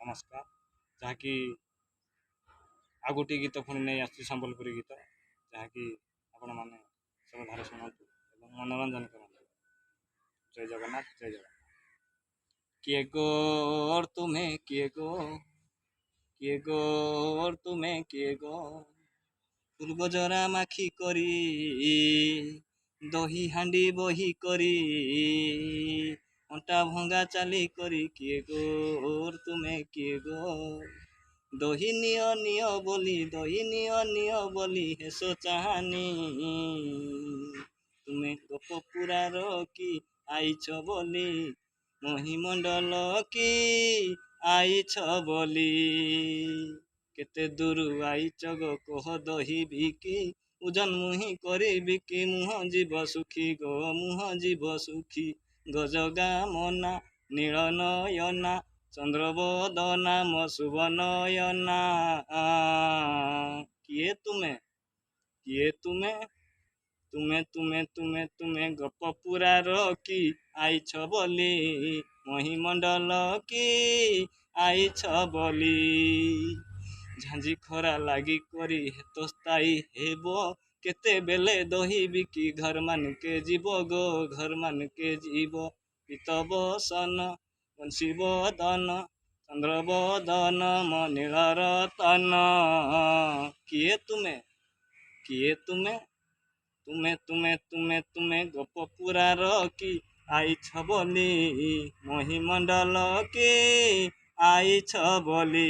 ନମସ୍କାର। ଯାହାକି ଆଉ ଗୋଟିଏ ଗୀତ ପୁଣି ନେଇ ଆସୁଛି ସମ୍ବଲପୁରୀ ଗୀତ, ଯାହାକି ଆପଣମାନେ ଶ୍ରଦ୍ଧାରେ ଶୁଣନ୍ତୁ ଏବଂ ମନୋରଞ୍ଜନ କରନ୍ତୁ। ଜୟ ଜଗନ୍ନାଥ, ଜୟ ଜଗନ୍ନାଥ। କିଏ ଗୋର୍ ତୁମେ କିଏ ଗୋ, କିଏ ଗୋର୍ ତୁମେ କିଏ ଗୋ, ପୂର୍ବ ଜରା ମାଖି କରି ଦହି ହାଣ୍ଡି ବହି କରି ଅଣ୍ଟା ଭଙ୍ଗା ଚାଲି କରି, କିଏ ଗୋର୍ ତୁମେ କିଏ ଗୋ, ଦହି ନିଅ ନିଅ ବୋଲି, ଦହି ନିଅ ନିଅ ବୋଲି ହେସ ଚାହାନି, ତୁମେ ଗୋପପୁରାର କି ଆଇଛ ବୋଲି, ମହିମଣ୍ଡଳ କି ଆଇଛ ବୋଲି, କେତେ ଦୂରୁ ଆଇଛ ଗୋ କହ ଦହି ବିକି, ଓଜନ ମୁହିଁ କରିବି କି ମୁହଁ ଯିବ ସୁଖୀ ଗୋ, ମୁହଁ ଯିବ ସୁଖୀ, ଗଜଗା ମନା ନୀଳ ନୟନା ଚନ୍ଦ୍ରବଦନା ମୋ ଶୁଭ ନୟନା, କିଏ ତୁମେ କିଏ ତୁମେ, ତୁମେ ତୁମେ ତୁମେ ତୁମେ ଗୋପପୁରାର କି ଆଇଛ ବୋଲି, ମହିମଣ୍ଡଳ କି ଆଇଛ ବୋଲି, ଝାଞ୍ଜି ଖରା ଲାଗି କରି ହେତ ସ୍ଥାୟୀ ହେବ, କେତେବେଲେ ଦହି ବିକି ଘର ମାନକେ ଯିବ ଗୋ, ଘର ମାନକେ ଯିବ, ପିତ ବସନ ବଂଶୀ ବଦନ ଚନ୍ଦ୍ରବଦନ ମୋ ନୀଳ ରତନ, କିଏ ତୁମେ କିଏ ତୁମେ, ତୁମେ ତୁମେ ତୁମେ ତୁମେ ଗୋପପୁରାର କି ଆଇଛ ବୋଲି, ମହିମଣ୍ଡଳ କି ଆଇଛ ବୋଲି,